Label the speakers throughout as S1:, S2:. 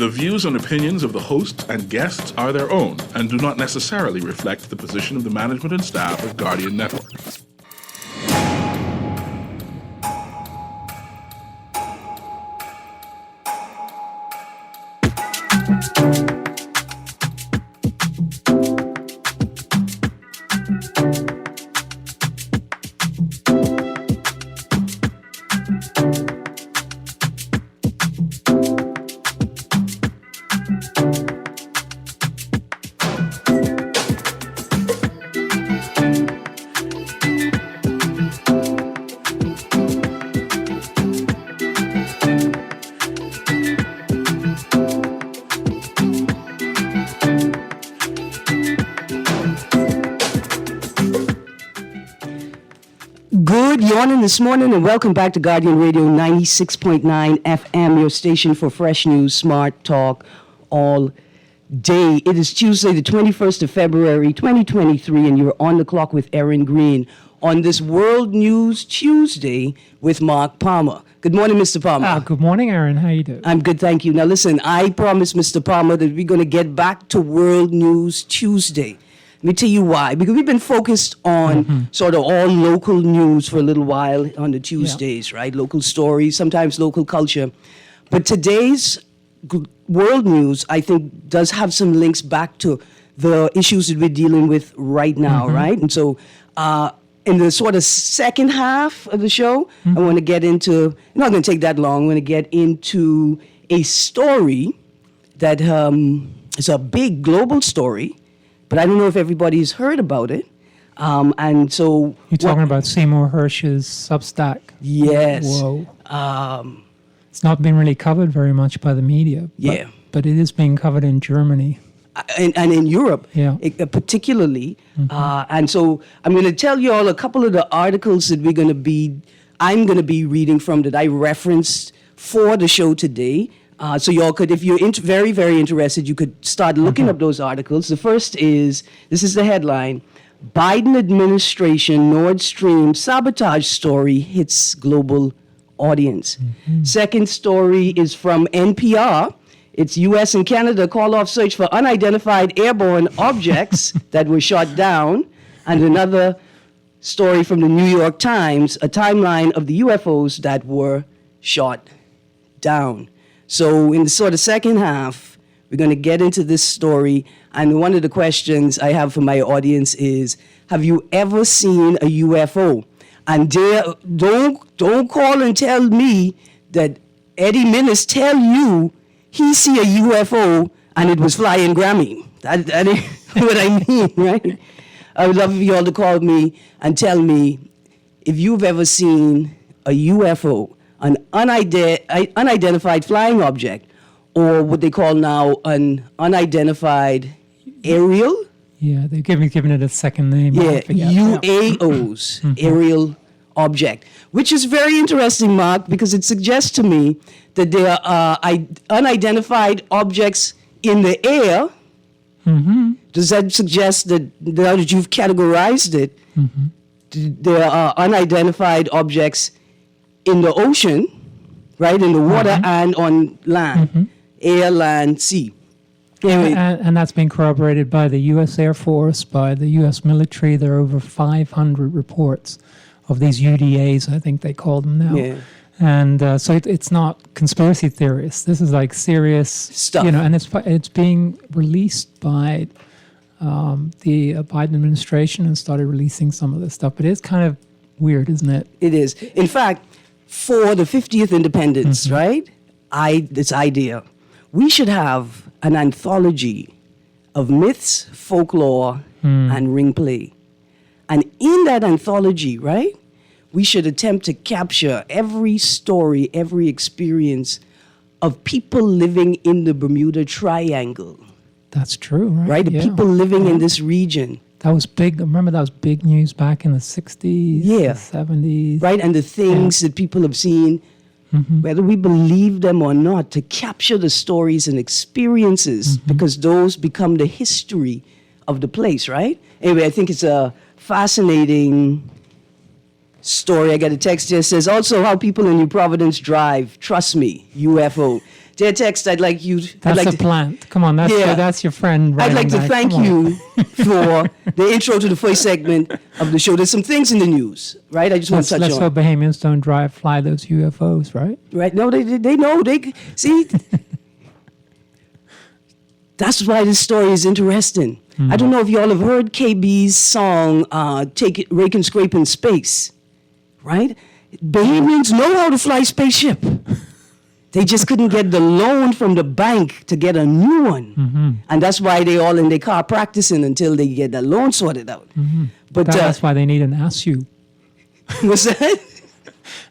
S1: The views and opinions of the hosts and guests are their own and do not necessarily reflect the position of the management and staff of Guardian Network.
S2: Good morning this morning and welcome back to Guardian Radio 96.9 FM, your station for fresh news, smart talk all day. It is Tuesday, the 21st of February, 2023, and you're on the clock with Erin Greene on this World News Tuesday with Mark Palmer. Good morning, Mr. Palmer.
S3: Good morning, Erin. How you doing?
S2: I'm good, thank you. Now listen, I promised Mr. Palmer that we're going to get back to World News Tuesday. Let me tell you why. Because we've been focused on sort of all local news for a little while on the Tuesdays, right? Local stories, sometimes local culture. But today's world news, I think, does have some links back to the issues that we're dealing with right now, right? And so in the sort of second half of the show, I want to get into, not going to take that long, I'm going to get into a story that is a big global story, but I don't know if everybody's heard about it. And so...
S3: You're talking about Seymour Hersh's Substack?
S2: Yes.
S3: Whoa. It's not been really covered very much by the media. But it is being covered in Germany.
S2: And in Europe, particularly. And so I'm going to tell you all a couple of the articles that I'm going to be reading from that I referenced for the show today. So y'all could, if you're very, very interested, you could start looking up those articles. The first is, this is the headline, Biden administration Nord Stream sabotage story hits global audience. Second story is from NPR. It's U.S. and Canada call off search for unidentified airborne objects that were shot down. And another story from the New York Times, a timeline of the UFOs that were shot down. So in the sort of second half, we're going to get into this story. And one of the questions I have for my audience is, have you ever seen a UFO? And don't call and tell me that Eddie Minnis tell you he see a UFO and it was flying Grammy. That is what I mean, right? I would love for you all to call me and tell me if you've ever seen a UFO, an unidentified flying object, or what they call now an unidentified aerial.
S3: Yeah, they've given it a second name.
S2: Yeah, UAOs, aerial object, which is very interesting, Mark, because it suggests to me that there are unidentified objects in the air. Does that suggest that now that you've categorized it, there are unidentified objects in the ocean, right, in the water and on land, air, land, sea. Anyway,
S3: and that's been corroborated by the U.S. Air Force, by the U.S. military. There are over 500 reports of these UDAs, I think they call them now. Yeah. And so it's not conspiracy theorists. This is like serious
S2: stuff,
S3: and it's being released by the Biden administration and started releasing some of this stuff. But it's kind of weird, isn't it?
S2: It is. In fact, for the 50th independence, right? This idea, we should have an anthology of myths, folklore, and ring play. And in that anthology, right, we should attempt to capture every story, every experience of people living in the Bermuda Triangle.
S3: That's true, right?
S2: Right? The people living in this region.
S3: That was big. Remember, that was big news back in the 60s, the 70s.
S2: Right, and the things that people have seen, whether we believe them or not, to capture the stories and experiences, because those become the history of the place, right? Anyway, I think it's a fascinating story. I got a text here that says, also how people in New Providence drive, trust me, UFO. Dear text, I'd like you.
S3: That's a plant. Come on, that's your friend.
S2: I'd like to thank you for the intro to the first segment of the show. There's some things in the news, right? I just want to touch on.
S3: Let's hope Bahamians don't fly those UFOs, right?
S2: Right? No, they know. They see. That's why this story is interesting. I don't know if y'all have heard KB's song, Take It, Rake and Scrape in Space, right? Bahamians know how to fly spaceship. They just couldn't get the loan from the bank to get a new one. And that's why they all in their car practicing until they get the loan sorted out. But
S3: that's why they need an ASU.
S2: What's that?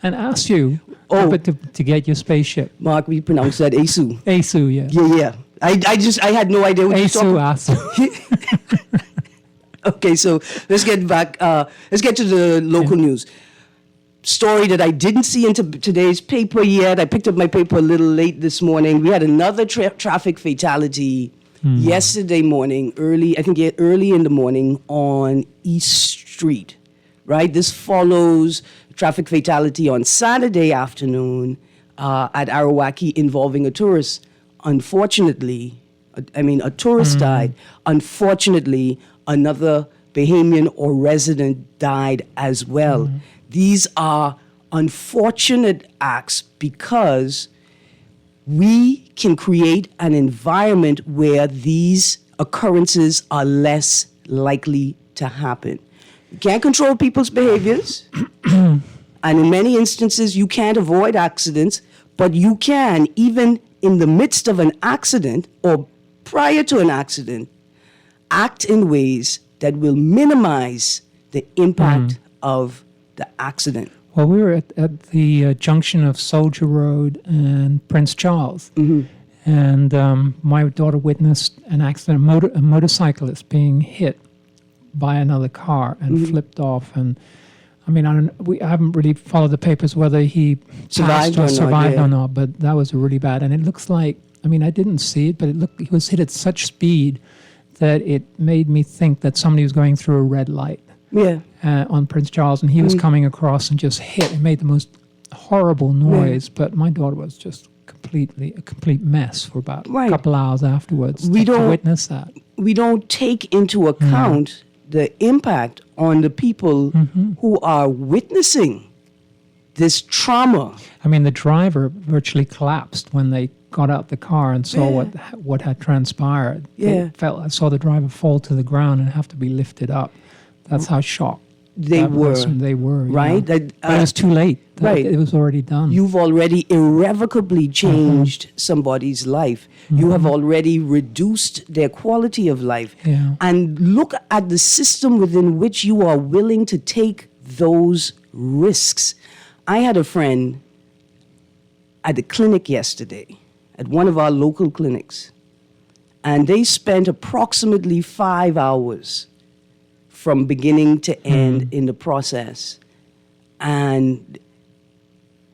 S3: An ASU to get your spaceship.
S2: Mark, we pronounce that ASU.
S3: ASU, yeah.
S2: Yeah. I had no idea what you were talking about. Okay, so let's get back. Let's get to the local news. Story that I didn't see into today's paper yet. I picked up my paper a little late this morning. We had another traffic fatality yesterday morning, early in the morning on East Street, right? This follows traffic fatality on Saturday afternoon at Arawaki involving a tourist. Unfortunately, a tourist died. Unfortunately, another Bahamian or resident died as well. These are unfortunate acts because we can create an environment where these occurrences are less likely to happen. You can't control people's behaviors, and in many instances, you can't avoid accidents, but you can, even in the midst of an accident or prior to an accident, act in ways that will minimize the impact of the accident.
S3: Well, we were at the junction of Soldier Road and Prince Charles, and my daughter witnessed an accident, a motorcyclist being hit by another car and flipped off. And I haven't really followed the papers whether he survived or not, but that was really bad. And it looks like, I didn't see it, but he was hit at such speed that it made me think that somebody was going through a red light on Prince Charles, and he was coming across and just hit. It made the most horrible noise, but my daughter was just a complete mess for about a couple hours afterwards to witness that. We
S2: don't take into account the impact on the people who are witnessing this trauma.
S3: The driver virtually collapsed when they got out the car and saw what had transpired. I saw the driver fall to the ground and have to be lifted up. That's how shocked they were.
S2: Right?
S3: But it was too late. It was already done.
S2: You've already irrevocably changed somebody's life. You have already reduced their quality of life. And look at the system within which you are willing to take those risks. I had a friend at the clinic yesterday, at one of our local clinics, and they spent approximately 5 hours from beginning to end in the process. And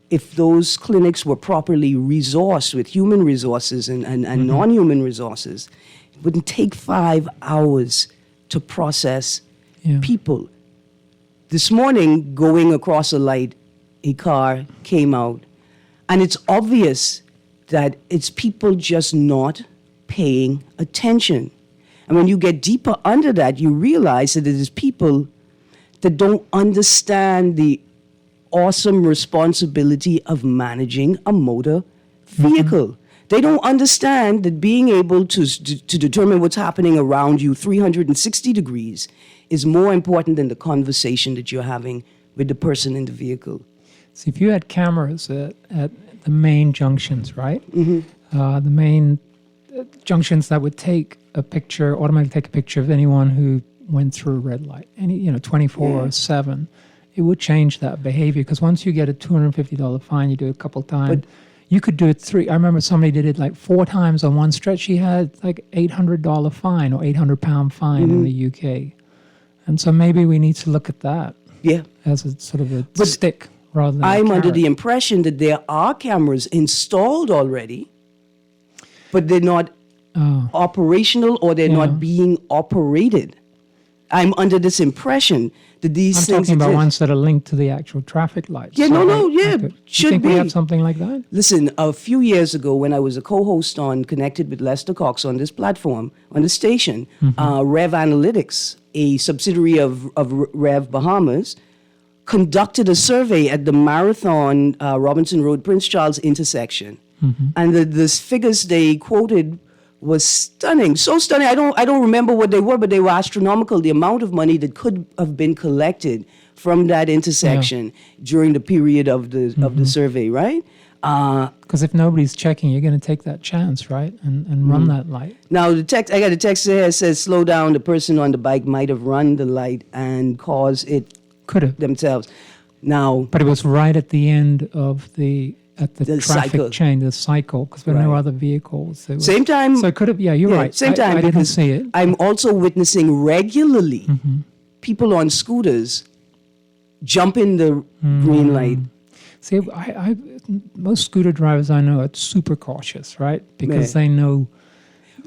S2: if those clinics were properly resourced with human resources and non-human resources, it wouldn't take 5 hours to process people. This morning, going across a light, a car came out, and it's obvious that it's people just not paying attention. And when you get deeper under that, you realize that it is people that don't understand the awesome responsibility of managing a motor vehicle. They don't understand that being able to determine what's happening around you 360 degrees is more important than the conversation that you're having with the person in the vehicle.
S3: See, if you had cameras at the main junctions, right? The main junctions that would automatically take a picture of anyone who went through a red light, 24/7, it would change that behavior. Because once you get a $250 fine, you do it a couple times. But you could do it 3. I remember somebody did it like 4 times on one stretch. He had like $800 fine or £800 fine in the UK. And so maybe we need to look at that as a sort of a stick rather than
S2: I'm under the impression that there are cameras installed already, but they're not operational, or they're not being operated. I'm under this impression that these
S3: I'm
S2: things
S3: talking about
S2: exist.
S3: ones that are linked to the actual traffic lights.
S2: Yeah, yeah,
S3: Do you
S2: should
S3: think
S2: be.
S3: we have something like that?
S2: Listen, a few years ago when I was a co-host on Connected with Lester Cox on this platform, on the station, Rev Analytics, a subsidiary of Rev Bahamas, conducted a survey at the Marathon Robinson Road, Prince Charles intersection. And the figures they quoted was stunning, so stunning. I don't remember what they were, but they were astronomical. The amount of money that could have been collected from that intersection during the period of the survey, right?
S3: Because if nobody's checking, you're going to take that chance, right? And run that light.
S2: Now, I got a text here that says, slow down, the person on the bike might have run the light and caused it
S3: Could have.
S2: themselves. Now,
S3: But it was right at the end of the traffic
S2: cycle.
S3: chain, the cycle, because there were no
S2: Right.
S3: other vehicles. There
S2: same time.
S3: So it could have, you're right.
S2: Same time.
S3: I didn't
S2: because
S3: see it.
S2: I'm also witnessing regularly people on scooters jumping the green light.
S3: See, most scooter drivers I know are super cautious, right? Because they know,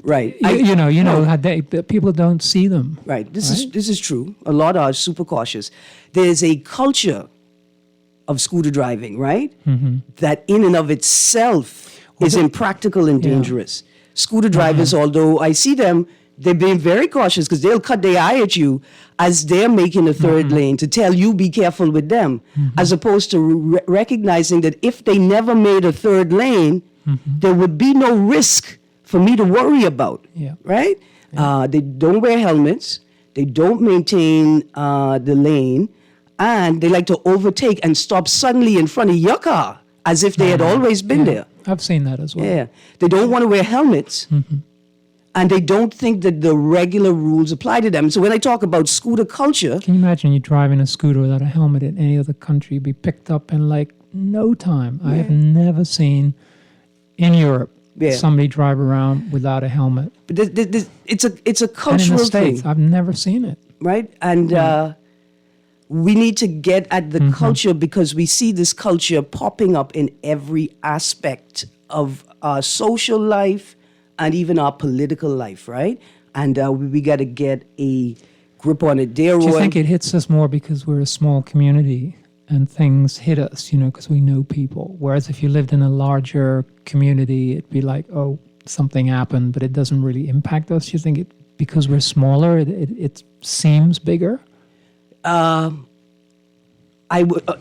S2: Right.
S3: you know how people don't see them.
S2: Right. This is true. A lot are super cautious. There's a culture of scooter driving, right? That in and of itself is impractical and dangerous. Scooter drivers, although I see them, they're being very cautious because they'll cut their eye at you as they're making a third lane to tell you be careful with them, as opposed to recognizing that if they never made a third lane, there would be no risk for me to worry about, right? They don't wear helmets. They don't maintain the lane. And they like to overtake and stop suddenly in front of your car as if they had always been there.
S3: I've seen that as well.
S2: Yeah. They don't want to wear helmets. And they don't think that the regular rules apply to them. So when I talk about scooter culture,
S3: Can you imagine you driving a scooter without a helmet in any other country? You'd be picked up in like no time. I have never seen in Europe somebody drive around without a helmet.
S2: but it's a
S3: And in
S2: cultural
S3: the States,
S2: thing,
S3: I've never seen it.
S2: right? And we need to get at the culture because we see this culture popping up in every aspect of our social life and even our political life, right? And we got to get a grip on it.
S3: Do you
S2: Roy,
S3: think it hits us more because we're a small community and things hit us, because we know people? Whereas if you lived in a larger community, it'd be like, oh, something happened, but it doesn't really impact us. You think because we're smaller, it seems bigger?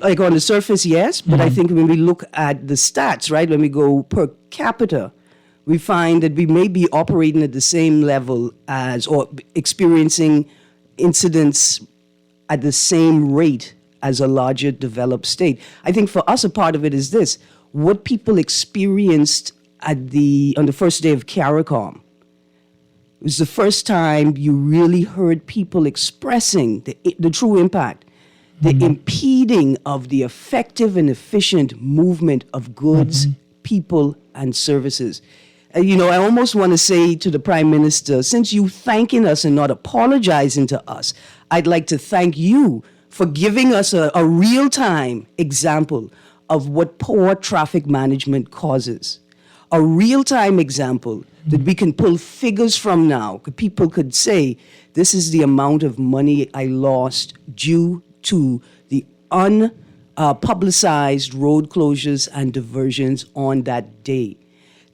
S2: like on the surface, yes, but I think when we look at the stats, right, when we go per capita, we find that we may be operating at the same level as or experiencing incidents at the same rate as a larger developed state. I think for us, a part of it is this: what people experienced on the first day of CARICOM. It was the first time you really heard people expressing the true impact, the impeding of the effective and efficient movement of goods, people, and services. I almost want to say to the Prime Minister, since you thanking us and not apologizing to us, I'd like to thank you for giving us a real-time example of what poor traffic management causes. A real-time example that we can pull figures from now. People could say, this is the amount of money I lost due to the unpublicized road closures and diversions on that day.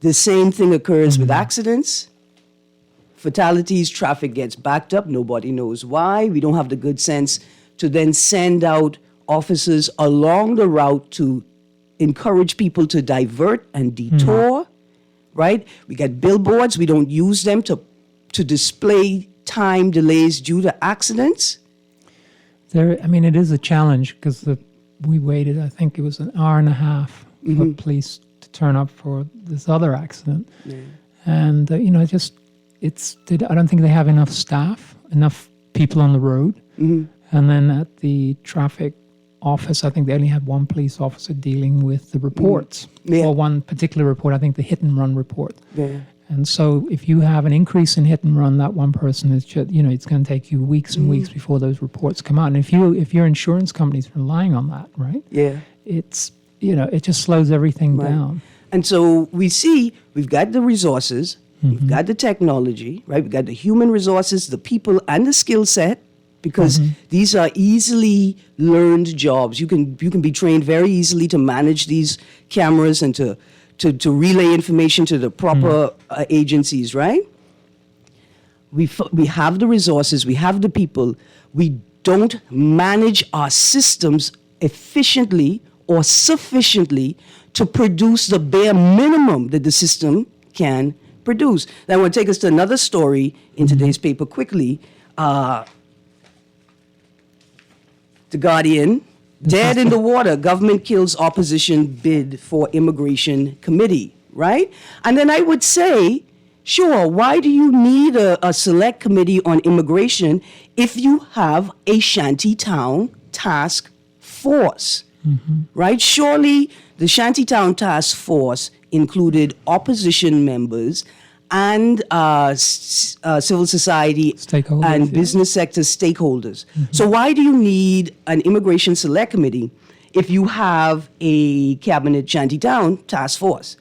S2: The same thing occurs with accidents, fatalities, traffic gets backed up, nobody knows why. We don't have the good sense to then send out officers along the route to encourage people to divert and detour, right? We got billboards, we don't use them to display time delays due to accidents.
S3: It is a challenge because we waited, I think it was an hour and a half for police to turn up for this other accident. Yeah. And, I don't think they have enough staff, enough people on the road. And then at the traffic office, I think they only had one police officer dealing with the reports. Or one particular report, I think the hit and run report. Yeah. And so if you have an increase in hit and run, that one person is just, it's going to take you weeks and weeks before those reports come out. And if your insurance company's relying on that, right? Yeah. It's, it just slows everything down.
S2: And so we've got the resources, we've got the technology, right? We've got the human resources, the people and the skill set, because these are easily learned jobs. You can be trained very easily to manage these cameras and to relay information to the proper agencies, right? We have the resources, we have the people. We don't manage our systems efficiently or sufficiently to produce the bare minimum that the system can produce. Now, I want to take us to another story in today's paper quickly. The Guardian, dead in the water, government kills opposition bid for immigration committee, right? And then I would say, sure, why do you need a select committee on immigration if you have a shantytown task force, right? Surely the shantytown task force included opposition members and civil society and business sector stakeholders. So why do you need an immigration select committee if you have a cabinet shantytown task force?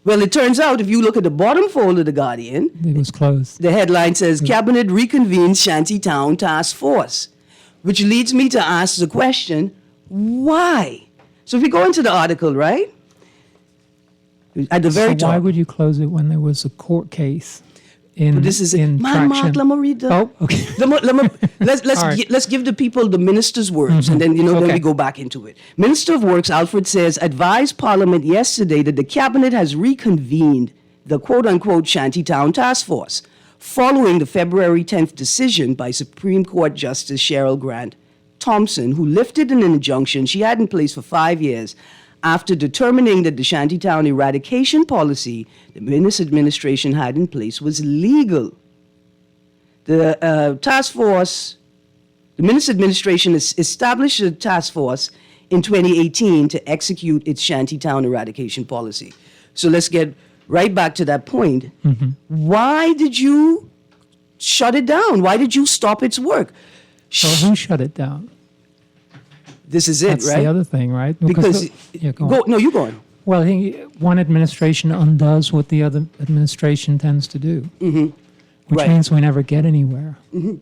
S2: Well, it turns out if you look at the bottom fold of The Guardian,
S3: it was closed.
S2: The headline says, Cabinet reconvenes Shantytown Task Force, which leads me to ask the question, why? So if we go into the article, right? At the very top.
S3: Why would you close it when there was a court case in
S2: But this is
S3: in
S2: Mark,
S3: traction?
S2: let me read the.
S3: Oh, okay.
S2: Let's give the people the minister's words, and then then we go back into it. Minister of Works Alfred says advised Parliament yesterday that the cabinet has reconvened the quote-unquote Shantytown Task Force following the February 10th decision by Supreme Court Justice Cheryl Grant Thompson, who lifted an injunction she had in place for 5 years after determining that the shantytown eradication policy the Minister administration had in place was legal. The task force, the Minister administration established a task force in 2018 to execute its shantytown eradication policy. So let's get right back to that point. Why did you shut it down? Why did you stop its work?
S3: So who shut it down?
S2: This is it,
S3: That's
S2: right?
S3: the other thing, right?
S2: Because
S3: go on.
S2: No, you go on.
S3: Well, I think one administration undoes what the other administration tends to do, which
S2: Right.
S3: means we never get anywhere. You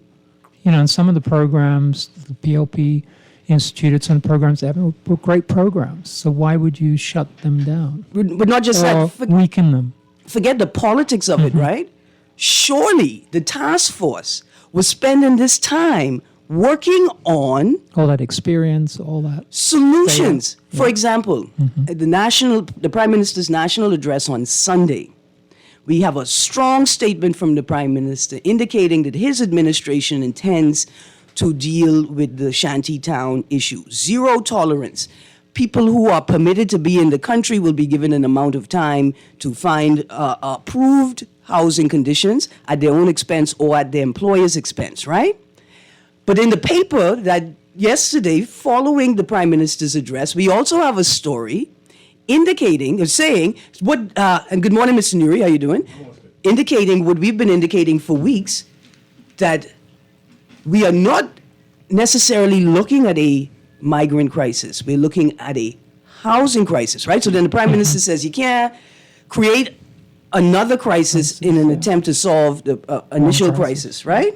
S3: know, and some of the programs, the PLP instituted some programs that were great programs. So why would you shut them down?
S2: But not just
S3: Or
S2: that,
S3: weaken them?
S2: forget the politics of it, right? Surely the task force was spending this time working on
S3: All that experience, all that.
S2: solutions. For example, the Prime Minister's national address on Sunday, we have a strong statement from the Prime Minister indicating that his administration intends to deal with the shantytown issue. Zero tolerance. People who are permitted to be in the country will be given an amount of time to find approved housing conditions at their own expense or at their employer's expense, right? But in the paper that yesterday, following the Prime Minister's address, we also have a story indicating, or saying, and good morning, Mr. Nuri, how you doing? Indicating what we've been indicating for weeks, that we are not necessarily looking at a migrant crisis. We're looking at a housing crisis, right? So then the Prime Minister says you can't create another crisis in an attempt to solve the initial crisis, right?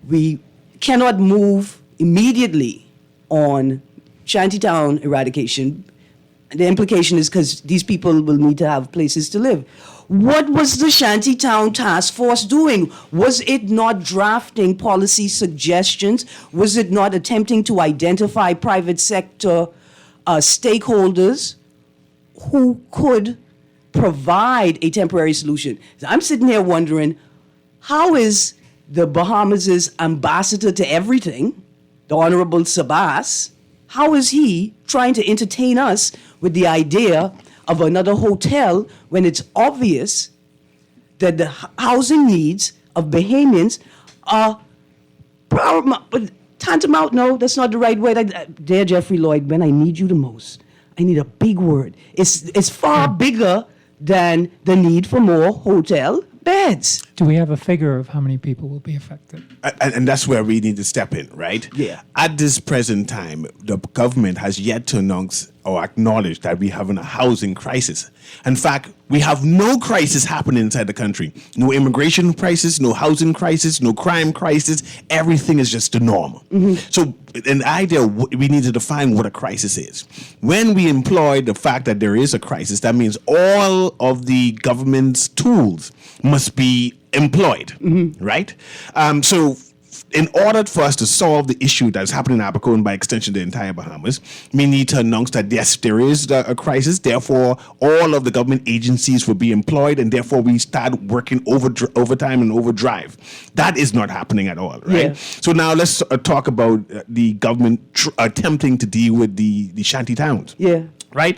S2: We cannot move immediately on shantytown eradication. The implication is because these people will need to have places to live. What was the Shantytown Task Force doing? Was it not drafting policy suggestions? Was it not attempting to identify private sector stakeholders who could provide a temporary solution? I'm sitting here wondering, how is the Bahamas' ambassador to everything, the Honorable Sabas, how is he trying to entertain us with the idea of another hotel when it's obvious that the housing needs of Bahamians are tantamount? No, that's not the right word. Dear Jeffrey Lloyd, when I need you the most, I need a big word. It's far bigger than the need for more hotel beds.
S3: Do we have a figure of how many people will be affected?
S4: And that's where we need to step in, right?
S2: Yeah.
S4: At this present time, the government has yet to announce or acknowledge that we're having a housing crisis. In fact, We have no crisis happening inside the country. No immigration crisis, no housing crisis, no crime crisis. Everything is just the norm. So an idea, we need to define what a crisis is. When we employ the fact that there is a crisis, that means all of the government's tools must be employed, right? So in order for us to solve the issue that's happening in Abaco and by extension the entire Bahamas, we need to announce that yes, there is a crisis. Therefore, all of the government agencies will be employed, and therefore we start working overtime and overdrive. That is not happening at all, right?
S2: Yeah.
S4: So now let's talk about the government attempting to deal with the shanty towns.
S2: Yeah.
S4: Right?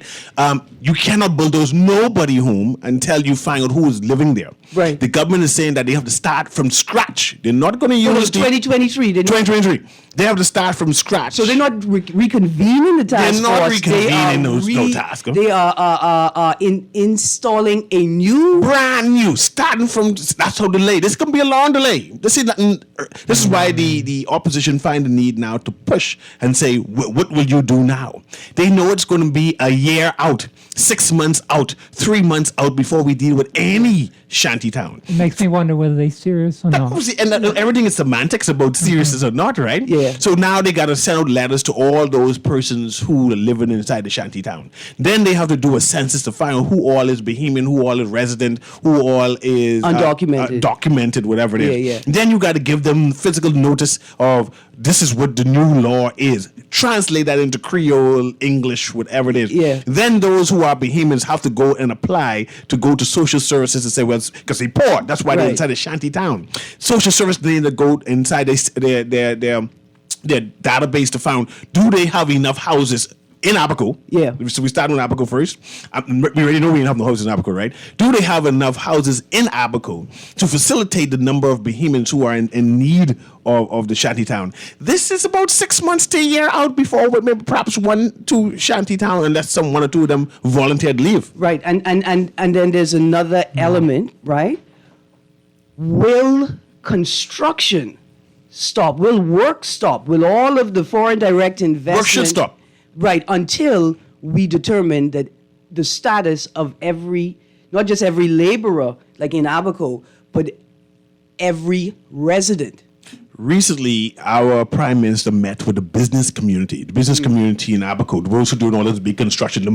S4: You cannot bulldoze nobody home until you find out who is living there.
S2: Right.
S4: The government is saying that they have to start from scratch. They're not going to use
S2: Well, it's 2023.
S4: 2023. They have to start from scratch.
S2: So they're not reconvening the task
S4: They're not
S2: force.
S4: reconvening no task.
S2: They are installing a new...
S4: brand new, starting from, that's how delay. This can be a long delay. This is why the opposition find the need now to push and say, what will you do now? They know it's going to be a year out, 6 months out, 3 months out before we deal with any shanty town.
S3: It makes me wonder whether they're serious or not.
S4: And everything is semantics about seriousness or not, right?
S2: Yeah.
S4: So now they got to send out letters to all those persons who are living inside the shanty town. Then they have to do a census to find out who all is Bahamian, who all is resident, who all is
S2: Undocumented.
S4: documented, whatever it is.
S2: Yeah.
S4: Then you got to give them physical notice of this is what the new law is. Translate that into Creole, English, whatever it is.
S2: Yeah.
S4: Then those who are Bahamians have to go and apply to go to social services and say, well, because they're poor. That's why they're
S2: Right.
S4: inside a shanty town. Social service, they need to go inside their database to find, do they have enough houses in Abaco?
S2: Yeah.
S4: So we start with Abaco first. We already know we didn't have no houses in Abaco, right? Do they have enough houses in Abaco to facilitate the number of Bahamians who are in need of the shanty town? This is about 6 months to a year out before maybe perhaps 1-2 shanty town, unless one or two of them volunteered leave.
S2: Right. And then there's another element, right? Will construction stop? Will work stop? Will all of the foreign direct investment...
S4: Work should stop.
S2: Right, until we determine that the status of every, not just every laborer, like in Abaco, but every resident.
S4: Recently, our prime minister met with the business community in Abaco, those who are doing all this big construction, the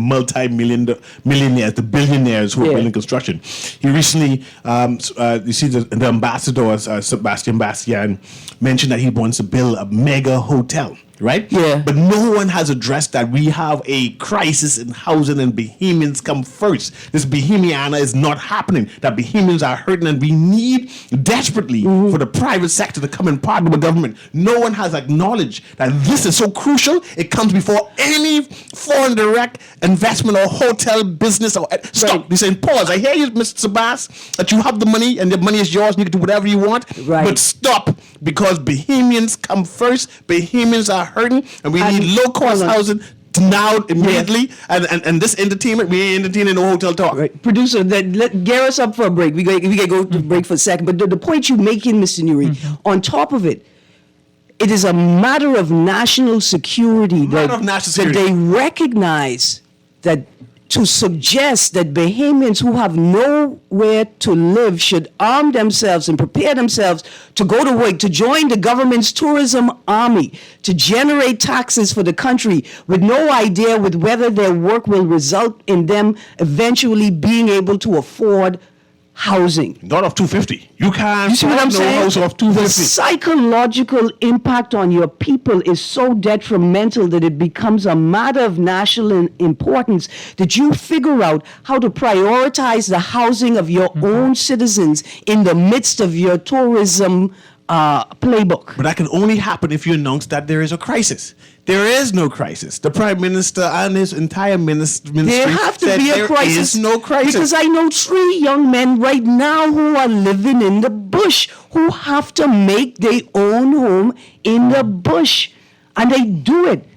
S4: millionaires, the billionaires who are building construction. He recently, you see the ambassador, Sebastian Bastian, mentioned that he wants to build a mega hotel. Right?
S2: Yeah.
S4: But no one has addressed that we have a crisis in housing and Bahamians come first. This Bahamiana is not happening. That Bahamians are hurting, and we need desperately for the private sector to come and partner with government. No one has acknowledged that this is so crucial. It comes before any foreign direct investment or hotel business. Stop.
S2: Right.
S4: They're saying, pause. I hear you, Mr. Sabas, that you have the money and the money is yours and you can do whatever you want.
S2: Right.
S4: But stop, because Bahamians come first. Bahamians are hurting, and we need low-cost housing now, immediately. And this entertainment, we ain't entertaining no hotel talk.
S2: Right. Producer, gear us up for a break. We got to go to break for a second. But the point you're making, Mr. Nuri, on top of it, it is a matter of national security that they recognize that to suggest that Bahamians who have nowhere to live should arm themselves and prepare themselves to go to work, to join the government's tourism army, to generate taxes for the country with no idea with whether their work will result in them eventually being able to afford housing.
S4: Not of $250. You can't.
S2: You see what I'm saying?
S4: House of
S2: The
S4: $250.
S2: psychological impact on your people is so detrimental that it becomes a matter of national importance that you figure out how to prioritize the housing of your own citizens in the midst of your tourism playbook.
S4: But that can only happen if you announce that there is a crisis. There is no crisis. The Prime Minister and his entire ministry
S2: There have to
S4: said
S2: be a
S4: there
S2: crisis.
S4: is no crisis.
S2: Because I know 3 young men right now who are living in the bush, who have to make their own home in the bush. And they do it.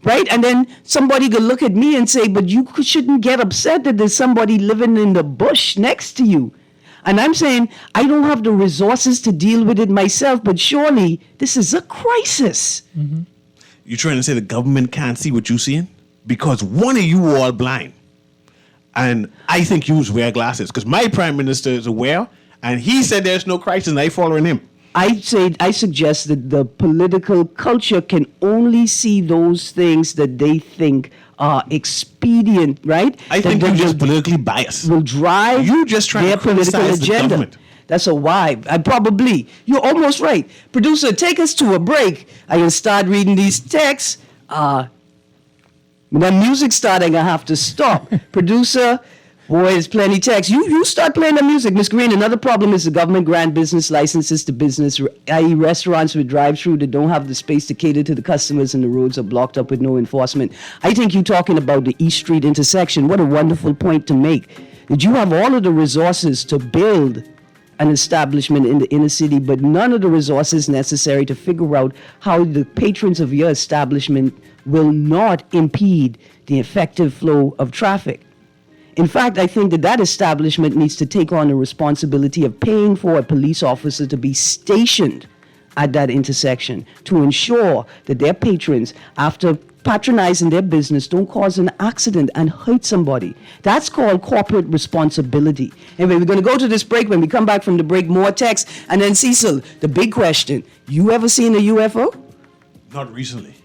S2: Right? And then somebody could look at me and say, but you shouldn't get upset that there's somebody living in the bush next to you. And I'm saying, I don't have the resources to deal with it myself, but surely this is a crisis.
S3: Mm-hmm.
S4: You're trying to say the government can't see what you're seeing? Because one of you all blind. And I think you should wear glasses because my prime minister is aware, and he said there's no crisis, and I following him.
S2: I suggest that the political culture can only see those things that they think are expedient, right?
S4: I think you're just politically biased.
S2: Will drive
S4: you just trying
S2: their
S4: to political
S2: political agenda.
S4: Government.
S2: That's a why. You're almost right. Producer, take us to a break. I can start reading these texts. When that music starting, I have to stop. Producer, boy, there's plenty text. You start playing the music. Miss Greene, another problem is the government grant business licenses to business, i.e. restaurants with drive-through that don't have the space to cater to the customers and the roads are blocked up with no enforcement. I think you're talking about the East Street intersection. What a wonderful point to make. That you have all of the resources to build an establishment in the inner city, but none of the resources necessary to figure out how the patrons of your establishment will not impede the effective flow of traffic. In fact, I think that establishment needs to take on the responsibility of paying for a police officer to be stationed at that intersection to ensure that their patrons, after patronizing their business, don't cause an accident and hurt somebody. That's called corporate responsibility. Anyway, we're going to go to this break. When we come back from the break, more text. And then, Cecil, the big question. You ever seen a UFO?
S4: Not recently.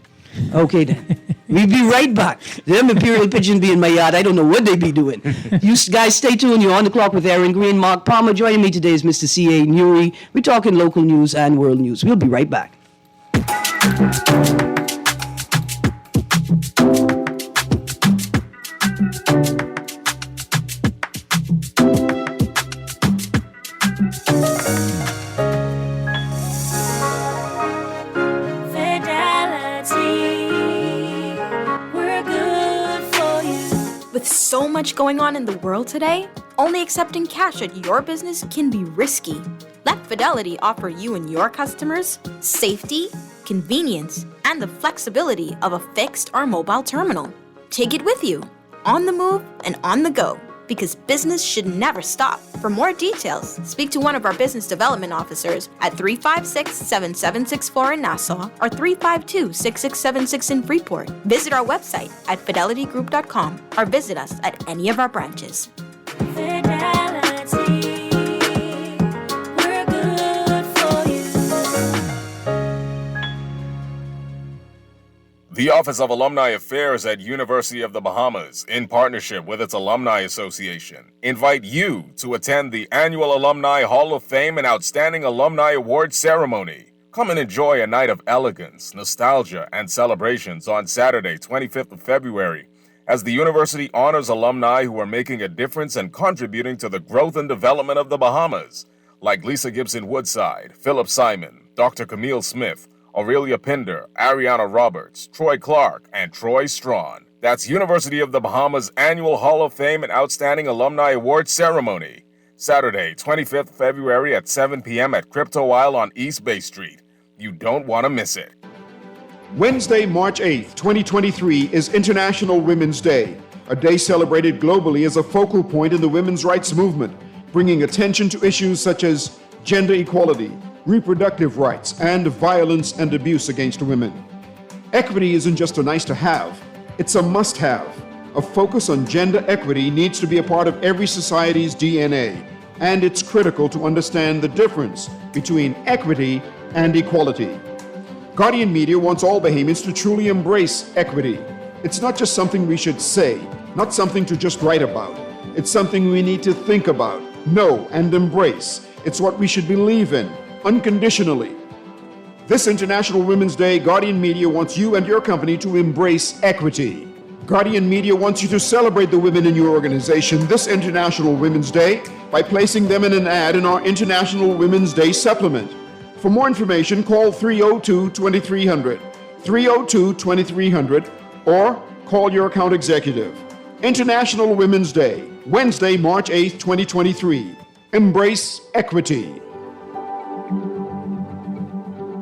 S2: Okay, then. We'll be right back. Them imperial pigeon be in my yard. I don't know what they be doing. You guys stay tuned. You're on the clock with Erin, Greene, Mark Palmer. Joining me today is Mr. C.A. Newry. We're talking local news and world news. We'll be right back.
S5: With so much going on in the world today, only accepting cash at your business can be risky. Let Fidelity offer you and your customers safety, convenience, and the flexibility of a fixed or mobile terminal. Take it with you, on the move and on the go, because business should never stop. For more details, speak to one of our business development officers at 356-7764 in Nassau or 352-6676 in Freeport. Visit our website at fidelitygroup.com or visit us at any of our branches. Fidelity, we're good for you.
S6: The Office of Alumni Affairs at University of the Bahamas, in partnership with its Alumni Association, invite you to attend the annual Alumni Hall of Fame and Outstanding Alumni Award Ceremony. Come and enjoy a night of elegance, nostalgia, and celebrations on Saturday, 25th of February, as the university honors alumni who are making a difference and contributing to the growth and development of the Bahamas, like Lisa Gibson Woodside, Philip Simon, Dr. Camille Smith, Aurelia Pinder, Ariana Roberts, Troy Clark, and Troy Strawn. That's University of the Bahamas Annual Hall of Fame and Outstanding Alumni Award Ceremony. Saturday, 25th February at 7 p.m. at Crypto Isle on East Bay Street. You don't want to miss it.
S7: Wednesday, March 8th, 2023 is International Women's Day, a day celebrated globally as a focal point in the women's rights movement, bringing attention to issues such as gender equality, reproductive rights, and violence and abuse against women. Equity isn't just a nice to have, it's a must have. A focus on gender equity needs to be a part of every society's DNA, and it's critical to understand the difference between equity and equality. Guardian Media wants all Bahamians to truly embrace equity. It's not just something we should say, not something to just write about. It's something we need to think about, know, and embrace. It's what we should believe in, unconditionally. This International Women's Day, Guardian Media wants you and your company to embrace equity. Guardian Media wants you to celebrate the women in your organization this International Women's Day by placing them in an ad in our International Women's Day supplement. For more information, call 302-2300, 302-2300, or call your account executive. International Women's Day, Wednesday, March 8th, 2023. Embrace equity.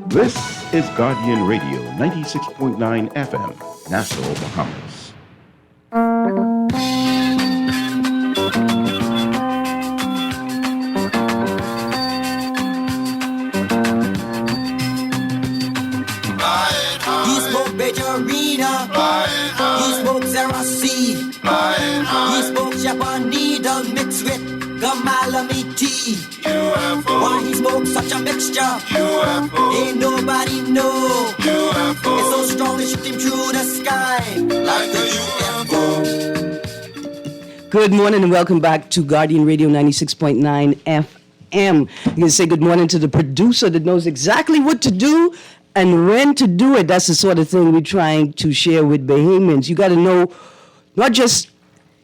S8: This is Guardian Radio, 96.9 FM, Nassau, Bahamas.
S9: He spoke Bejarina. He spoke Zerasi. He spoke Shepard. angel mixed with Gamalami tea. UFO. Why he smoke such a mixture? UFO. Ain't nobody know. UFO. It's so strong it shoot him through the sky like a UFO.
S2: Good morning and welcome back to Guardian Radio 96.9 FM. You can say good morning to the producer that knows exactly what to do and when to do it. That's the sort of thing we're trying to share with Bahamians. You got to know, not just,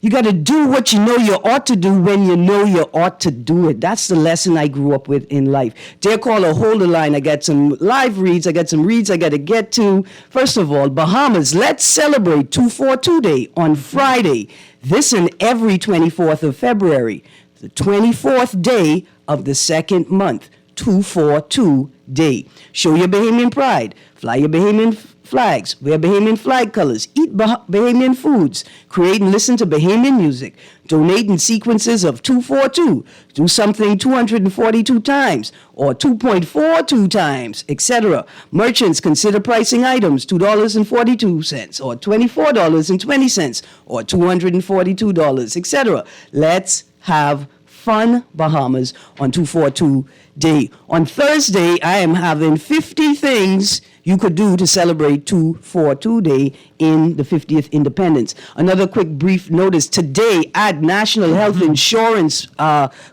S2: you got to do what you know you ought to do when you know you ought to do it. That's the lesson I grew up with in life. Dear caller, hold the line. I got some live reads. I got some reads I got to get to. First of all, Bahamas, let's celebrate 242 Day on Friday. This and every 24th of February, the 24th day of the second month, 242 Day. Show your Bahamian pride. Fly your Bahamian flags. Wear Bahamian flag colors. Eat Bahamian foods. Create and listen to Bahamian music. Donate in sequences of 242. Do something 242 times or 2.42 times, etc. Merchants consider pricing items $2.42 or $24.20 or $242, etc. Let's have fun, Bahamas, on 242 Day. On Thursday, I am having 50 things you could do to celebrate 242 Day in the 50th Independence. Another quick brief notice. Today at National Health Insurance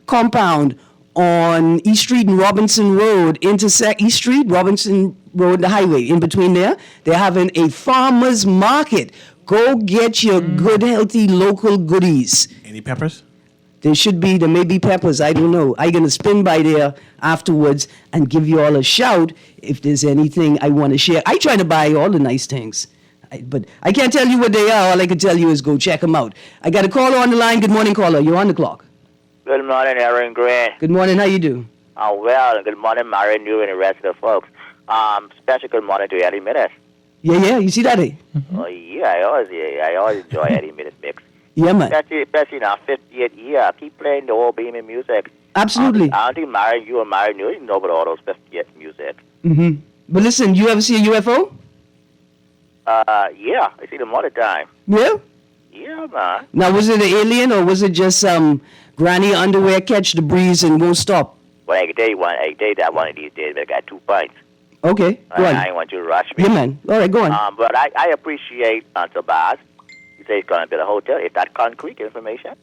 S2: compound on East Street and Robinson Road, intersect East Street, Robinson Road, the highway, in between there, they're having a farmer's market. Go get your good, healthy, local goodies.
S4: Any peppers?
S2: There may be peppers, I don't know. I'm going to spin by there afterwards and give you all a shout if there's anything I want to share. I try to buy all the nice things, but I can't tell you what they are. All I can tell you is go check them out. I got a caller on the line. Good morning, caller. You're on the clock.
S10: Good morning, Erin, Greene.
S2: Good morning. How you do?
S10: Oh, well, good morning, Marion, you and the rest of the folks. Special good morning to Eddie Minnis.
S2: Yeah, you see that, eh?
S10: Mm-hmm. Oh, yeah, I always enjoy Eddie Minnis mix.
S2: Yeah, man.
S10: Especially in our 50th year. Keep playing the old Bahamian music.
S2: Absolutely.
S10: I don't think you and Marion you know about all those 50th music.
S2: Mm-hmm. But listen, you ever see a UFO?
S10: Yeah, I see them all the time.
S2: Yeah?
S10: Yeah, man.
S2: Now, was it an alien or was it just granny underwear catch the breeze and won't stop?
S10: Well, I can tell you one of these days, but I got 2 points.
S2: Okay, go on.
S10: I ain't want you to rush me.
S2: Yeah, man. All right, go on.
S10: But I appreciate Tobias. You say he's going to build a hotel. Is that concrete information?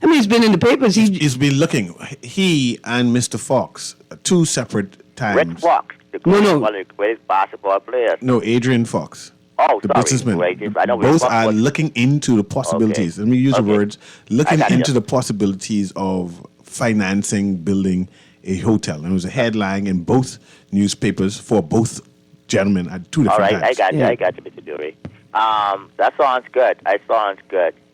S2: I mean, he's been in the papers.
S4: He's been looking. He and Mr. Fox, 2 separate times.
S10: Rick Fox, one of the greatest basketball players.
S4: No, Adrian Fox.
S10: Oh,
S4: the
S10: sorry.
S4: businessman.
S10: I know
S4: both are looking into the possibilities.
S10: Okay.
S4: Let me use the words. Looking into
S10: you.
S4: the possibilities of financing, building a hotel. And it was a headline in both newspapers for both gentlemen at 2 different times.
S10: I got you, Mr. Dury. That sounds good.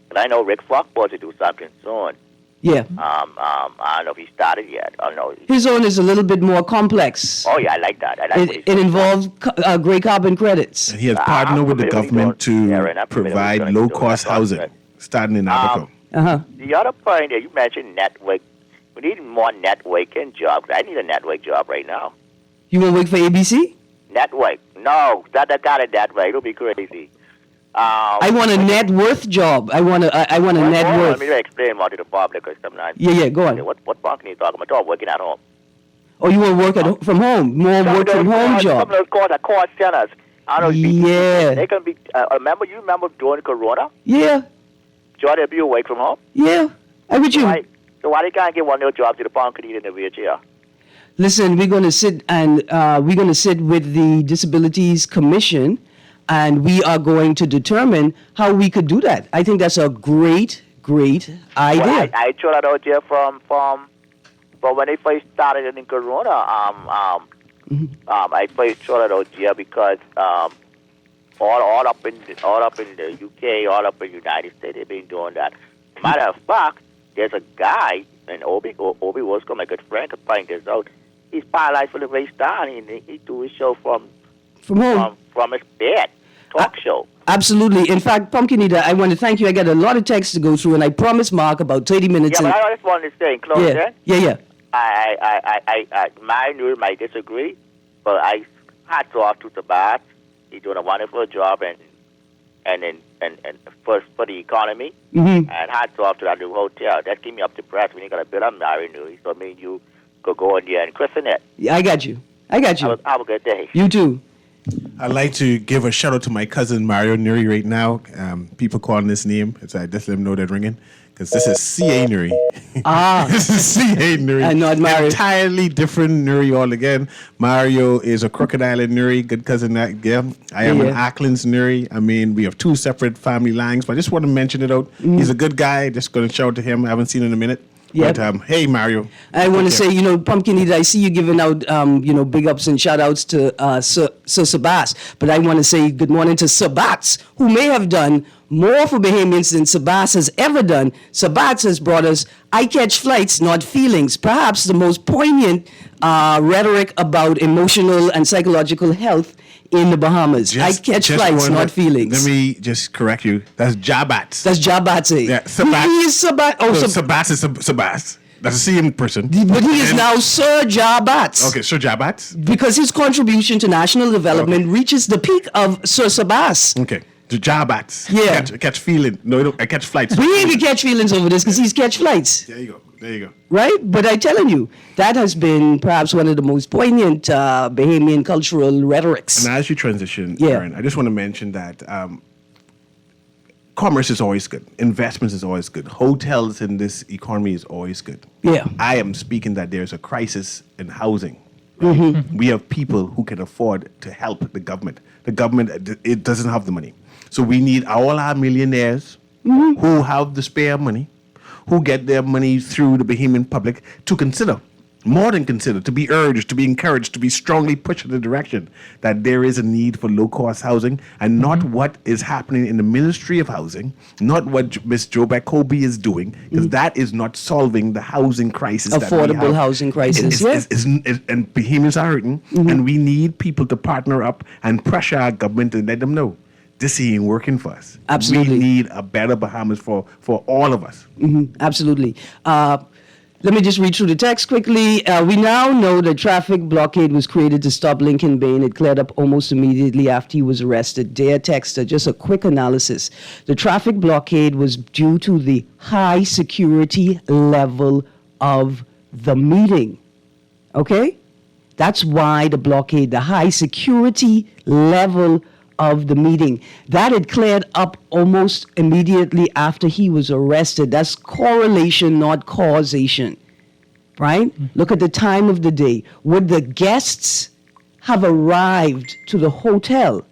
S10: But I know Rick Fox wants to do something soon.
S2: Yeah.
S10: I don't know if he started yet. I don't know.
S2: His own is a little bit more complex.
S10: Oh, yeah, I like that.
S2: It involves gray carbon credits.
S4: And he has partnered with the government to provide low-cost housing, starting in Abaco.
S10: The other point that you mentioned, network. We need more networking jobs. I need a network job right now.
S2: You want to work for ABC?
S10: Network. No, that kind of network. It'll be crazy.
S2: I want a net worth job. I want a net worth.
S10: Let me explain more to the public or something.
S2: Yeah, go on.
S10: What part can you talk about? I'm working at home.
S2: Oh, you want to work from home? More work from home job.
S10: Some of those calls are call centers. I don't know.
S2: Yeah.
S10: They can be. Remember during Corona?
S2: Yeah.
S10: Jordan, if you work from home?
S2: Yeah. I'm with you.
S10: So why they can't give one of those jobs to the punk in the wheelchair?
S2: Listen, we're going to sit with the Disabilities Commission, and we are going to determine how we could do that. I think that's a great idea.
S10: Well, I tried that out there from when they first started in Corona. I first tried that out there because all up in the UK, all up in the United States, they've been doing that. Matter of fact, there's a guy, and Obi was my good friend, could find this out. He's paralyzed for the waist down, and he do his show from
S2: home,
S10: from his bed, talk show.
S2: Absolutely. In fact, Pumpkin Eater, I want to thank you. I got a lot of texts to go through, and I promised Mark about 30 minutes.
S10: Yeah, but I just wanted to say, in closing,
S2: yeah.
S10: My new might disagree, but I had to off to Tobias. He's doing a wonderful job, and then for the economy.
S2: Mm-hmm.
S10: And hats off to that new hotel. That keep me up to press when you're going to build up Mary Nui. So me and you could go in there and christen it.
S2: Yeah, I got you.
S10: Have a good day.
S2: You too.
S4: I'd like to give a shout out to my cousin Mario Nuri right now. People calling this name, so I just let them know they're ringing. Because this is C.A. Nuri. This is C.A. Nuri.
S2: I know, Mario.
S4: Entirely different Nuri all again. Mario is a Crocodile Nuri, good cousin. I am an Acklands Nuri. I mean, we have two separate family lines, but I just want to mention it out. He's a good guy. Just going to shout out to him. I haven't seen him in a minute.
S2: Yep.
S4: But, hey, Mario.
S2: I want to say, Pumpkin Eater, I see you giving out, big ups and shout outs to Sir Sabas. But I want to say good morning to Sabats, who may have done more for Bahamians than Sabas has ever done. Sabats has brought us I catch flights, not feelings. Perhaps the most poignant rhetoric about emotional and psychological health in the Bahamas. I catch flights, not feelings.
S4: Let me just correct you. That's Jabats.
S2: That's Jabats.
S4: Yeah, Sabats.
S2: He is Sabats. Oh,
S4: Sabats is Sabas. That's the same person.
S2: But he is now Sir Jabats.
S4: Okay, Sir Jabats.
S2: Because his contribution to national development reaches the peak of Sir Sabas.
S4: Okay. The Jabats.
S2: Yeah.
S4: Catch feeling. No, I catch flights.
S2: We even catch feelings over this because he's catch flights.
S4: There you go.
S2: Right? But I'm telling you, that has been perhaps one of the most poignant Bahamian cultural rhetorics.
S4: And as you transition, Erin, I just want to mention that commerce is always good. Investments is always good. Hotels in this economy is always good.
S2: Yeah.
S4: I am speaking that there's a crisis in housing. Right? Mm-hmm. We have people who can afford to help the government. The government, it doesn't have the money. So we need all our millionaires who have the spare money, who get their money through the Bahamian public to consider, more than consider, to be urged, to be encouraged, to be strongly pushed in the direction that there is a need for low-cost housing and not what is happening in the Ministry of Housing, not what Ms. Jobeck Colby is doing, because that is not solving the housing crisis that we have.
S2: Affordable housing crisis,
S4: and Bahamians are hurting, and we need people to partner up and pressure our government and let them know this ain't working for us.
S2: Absolutely.
S4: We need a better Bahamas for all of us.
S2: Absolutely. Let me just read through the text quickly. We now know the traffic blockade was created to stop Lincoln Bain. It cleared up almost immediately after he was arrested. Dear Texter, just a quick analysis. The traffic blockade was due to the high security level of the meeting. Okay? That's why the blockade, the high security level of the meeting. That had cleared up almost immediately after he was arrested. That's correlation, not causation, right? Look at the time of the day. Would the guests have arrived to the hotel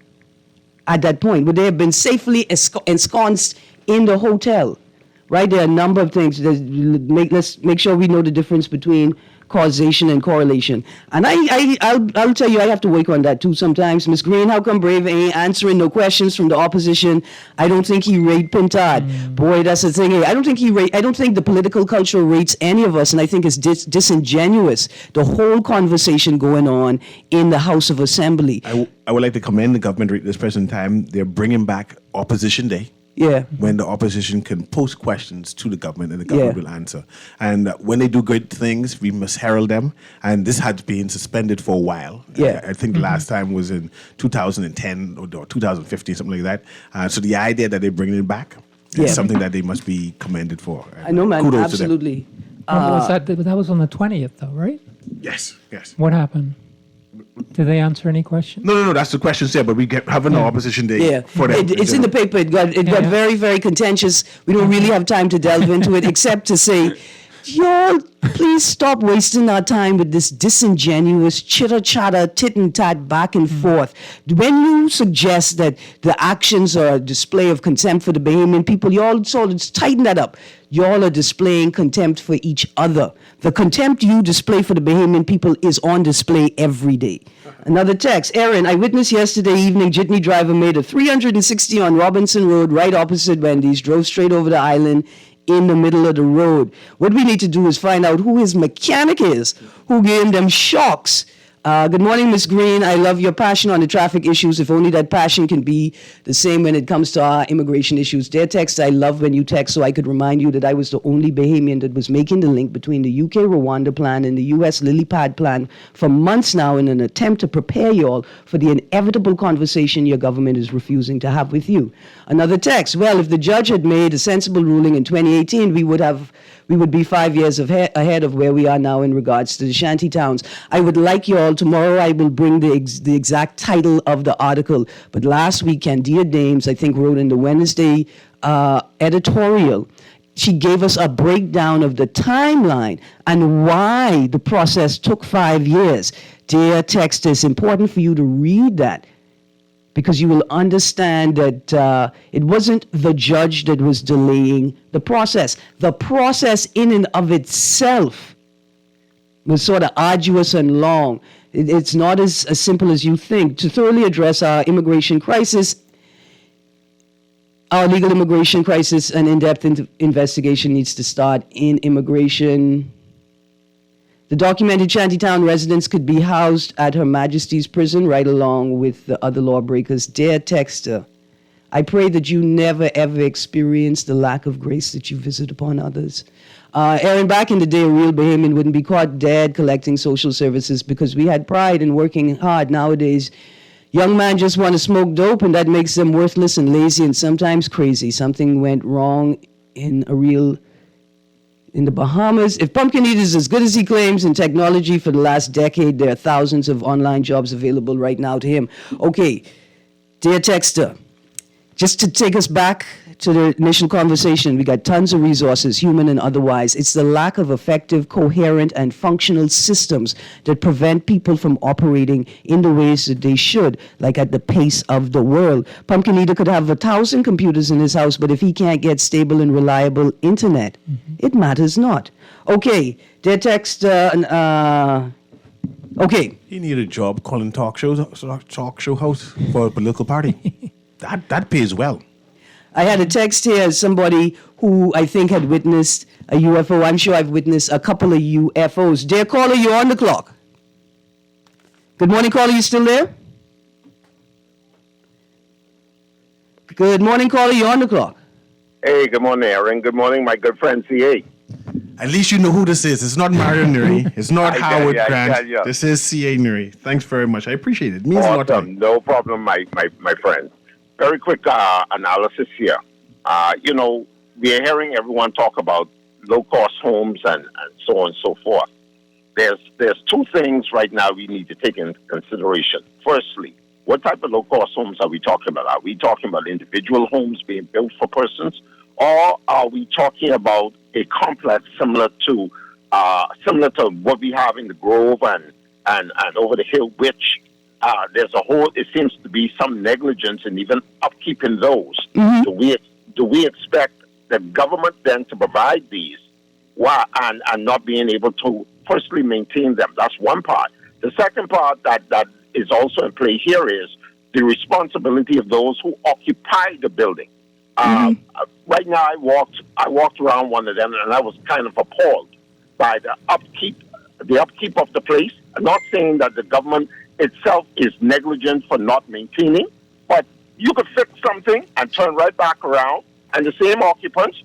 S2: at that point? Would they have been safely ensconced in the hotel, right? There are a number of things. Let's make sure we know the difference between causation and correlation. And I'll tell you, I have to work on that too sometimes. Ms. Greene, how come Brave ain't answering no questions from the opposition? I don't think he rate Pintard. Boy, that's the thing. I don't think the political culture rates any of us, and I think it's disingenuous, the whole conversation going on in the House of Assembly.
S4: I would like to commend the government at this present time. They're bringing back Opposition Day.
S2: Yeah.
S4: When the opposition can pose questions to the government and the government will answer. And when they do good things, we must herald them. And this had been suspended for a while.
S2: Yeah.
S4: I think the last time was in 2010 or 2015, something like that. So the idea that they're bringing it back is something that they must be commended for.
S2: I know, man.
S4: Kudos
S2: Absolutely.
S3: That was on the 20th, though, right?
S4: Yes.
S3: What happened? Did they answer any questions?
S4: No. That's the question there. But we have an opposition day for them.
S2: It's in the paper. It got very, very contentious. We don't really have time to delve into it, except to say, y'all, please stop wasting our time with this disingenuous chitter-chatter, tit-and-tat, back and forth. When you suggest that the actions are a display of contempt for the Bahamian people, y'all sort of tighten that up. Y'all are displaying contempt for each other. The contempt you display for the Bahamian people is on display every day. Another text. Erin, I witnessed yesterday evening jitney driver made a 360 on Robinson Road right opposite Wendy's, drove straight over the island in the middle of the road. What we need to do is find out who his mechanic is, who gave them shocks Good morning, Ms. Greene. I love your passion on the traffic issues. If only that passion can be the same when it comes to our immigration issues. Dear text, I love when you text so I could remind you that I was the only Bahamian that was making the link between the UK Rwanda plan and the US lily pad plan for months now in an attempt to prepare you all for the inevitable conversation your government is refusing to have with you. Another text, well, if the judge had made a sensible ruling in 2018, we would be 5 years ahead of where we are now in regards to the shanty towns. I would like you all, tomorrow I will bring the exact title of the article, but last week Candia Dames, I think, wrote in the Wednesday editorial, she gave us a breakdown of the timeline and why the process took 5 years. Dear text, it's important for you to read that, because you will understand that it wasn't the judge that was delaying the process. The process in and of itself was sort of arduous and long. It's not as simple as you think. To thoroughly address our immigration crisis, our legal immigration crisis, an in-depth investigation needs to start in immigration. The documented shantytown residents could be housed at Her Majesty's prison right along with the other lawbreakers. Dear texter, I pray that you never ever experience the lack of grace that you visit upon others. Erin, back in the day, a real Bahamian wouldn't be caught dead collecting social services because we had pride in working hard. Nowadays, young men just want to smoke dope, and that makes them worthless and lazy and sometimes crazy. Something went wrong in the Bahamas. If Pumpkin Eater is as good as he claims in technology for the last decade, there are thousands of online jobs available right now to him. Okay, dear texter, just to take us back to the initial conversation, we got tons of resources, human and otherwise. It's the lack of effective, coherent, and functional systems that prevent people from operating in the ways that they should, like at the pace of the world. Pumpkin Eater could have 1,000 computers in his house, but if he can't get stable and reliable internet, it matters not. Okay, their text, okay.
S4: He need a job calling talk show host for a political party. that pays well.
S2: I had a text here, somebody who I think had witnessed a UFO. I'm sure I've witnessed a couple of UFOs. Dear caller, you're on the clock. Good morning, caller, you still there? Good morning, caller, you're on the clock.
S11: Hey, good morning, Erin. Good morning, my good friend, CA.
S4: At least you know who this is. It's not Mario Nuri. It's not Howard Grant. This is CA Nuri. Thanks very much. I appreciate it. It means a lot to me.
S11: No problem, my friend. Very quick analysis here. We are hearing everyone talk about low-cost homes and so on and so forth. There's two things right now we need to take into consideration. Firstly, what type of low-cost homes are we talking about? Are we talking about individual homes being built for persons, or are we talking about a complex similar to what we have in the Grove and over the hill, which it seems to be some negligence in even upkeeping those. Mm-hmm. Do we expect the government then to provide these and not being able to firstly maintain them? That's one part. The second part that is also in play here is the responsibility of those who occupy the building. Right now, I walked around one of them, and I was kind of appalled by the upkeep of the place. I'm not saying that the government itself is negligent for not maintaining, but you could fix something and turn right back around, and the same occupants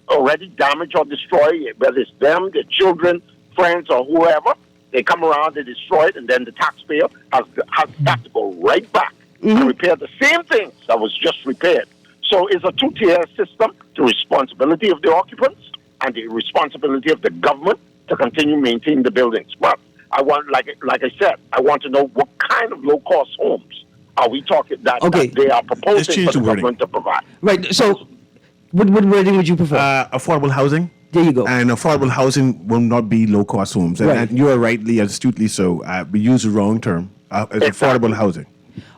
S11: already damage or destroy it, whether it's them, their children, friends, or whoever. They come around, they destroy it, and then the taxpayer has got to go right back and repair the same thing that was just repaired. So it's a two-tier system: the responsibility of the occupants and the responsibility of the government to continue maintaining the buildings. But I want, like I said, I want to know what kind of low-cost homes are we talking that they are proposing for the government to provide.
S2: Right. So, what wording would you prefer?
S4: Affordable housing.
S2: There you go.
S4: And affordable housing will not be low-cost homes. Right. And you are rightly, astutely so. We use the wrong term. It's affordable housing.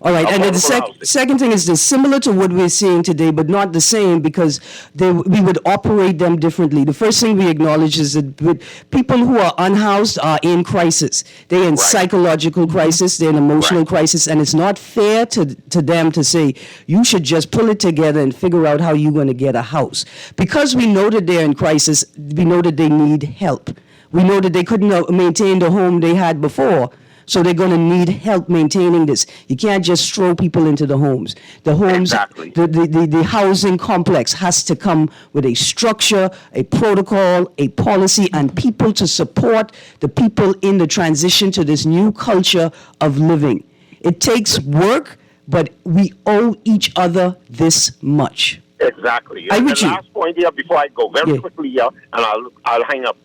S2: All right, and then the second thing is this, similar to what we're seeing today, but not the same, because we would operate them differently. The first thing we acknowledge is that people who are unhoused are in crisis. They're in psychological crisis, they're in emotional crisis, and it's not fair to them to say, you should just pull it together and figure out how you're going to get a house. Because we know that they're in crisis, we know that they need help. We know that they couldn't maintain the home they had before. So they're going to need help maintaining this. You can't just throw people into the homes. The homes,
S11: Exactly.
S2: the housing complex has to come with a structure, a protocol, a policy, and people to support the people in the transition to this new culture of living. It takes work, but we owe each other this much.
S11: Exactly.
S2: I'm
S11: And
S2: with
S11: the
S2: you.
S11: last point here before I go, very quickly here, and I'll hang up.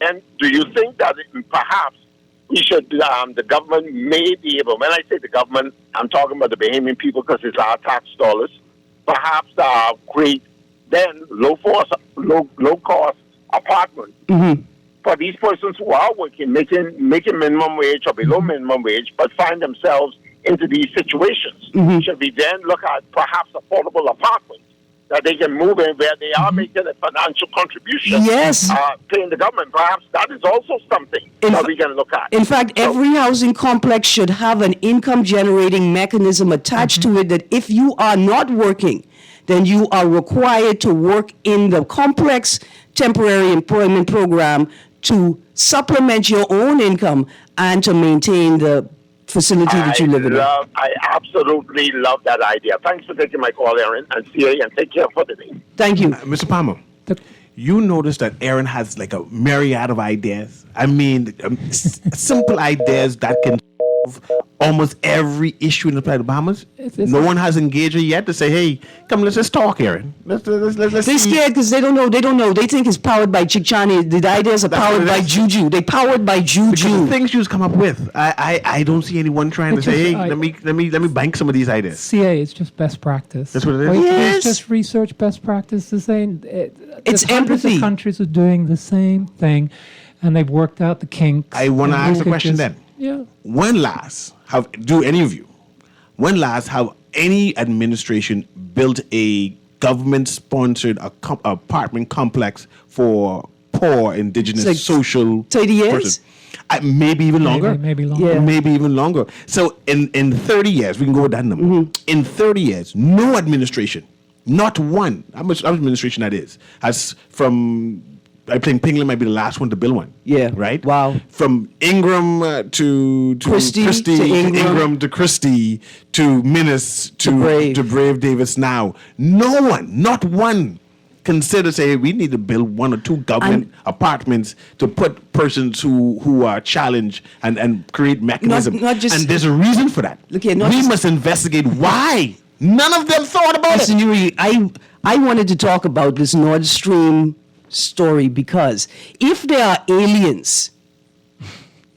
S11: And do you think that perhaps we should, the government may be able, when I say the government, I'm talking about the Bahamian people because it's our tax dollars, perhaps create then low-cost apartments for these persons who are working, making minimum wage or below minimum wage, but find themselves into these situations. Should we then look at perhaps affordable apartments that they can move in where they are making a financial contribution, paying the government? Perhaps that is also something that we can look at.
S2: In fact, every housing complex should have an income-generating mechanism attached to it that if you are not working, then you are required to work in the complex temporary employment program to supplement your own income and to maintain the facility that you live in.
S11: I absolutely love that idea. Thanks for taking my call, Erin, and CA, and take care for the day.
S2: Thank you.
S4: Mr. Palmer, you notice that Erin has like a myriad of ideas. I mean, simple ideas that can solve almost every issue in the Bahamas. No one has engaged her yet to say, "Hey, come, let's just talk, Erin. Let's
S2: They're
S4: see."
S2: scared because they don't know. They think it's powered by Chickchani. The ideas are powered by juju. They powered by juju.
S4: Because the things you've come up with, I don't see anyone trying to say, "Hey, let me bank some of these ideas."
S3: CA, it's just best practice.
S4: That's what it is.
S3: It's just research best practice. The same.
S2: It's
S3: hundreds
S2: empathy.
S3: of countries are doing the same thing, and they've worked out the kinks.
S4: I want to
S3: and
S4: ask the
S3: we could
S4: question
S3: just-
S4: then.
S3: Yeah.
S4: When last have any administration built a government-sponsored apartment complex for poor indigenous
S2: It's like
S4: social
S2: 30 years?
S4: persons? Maybe even longer.
S3: Maybe longer.
S2: Yeah.
S4: Maybe even longer. So in 30 years, we can go with that number. In 30 years, no administration, not one, how much administration that is, has from, I think Pinglin might be the last one to build one.
S2: Yeah.
S4: Right?
S2: Wow.
S4: From Ingram to
S2: Christie to Ingram.
S4: to Christie to Minnis to Brave Davis now. No one, not one, consider say we need to build one or two government apartments to put persons who are challenged and create mechanisms.
S2: Not just-
S4: and there's a reason for that.
S2: Look here,
S4: we must investigate why. None of them thought about
S2: Listen,
S4: it.
S2: Yuri, I wanted to talk about this Nord Stream story because if there are aliens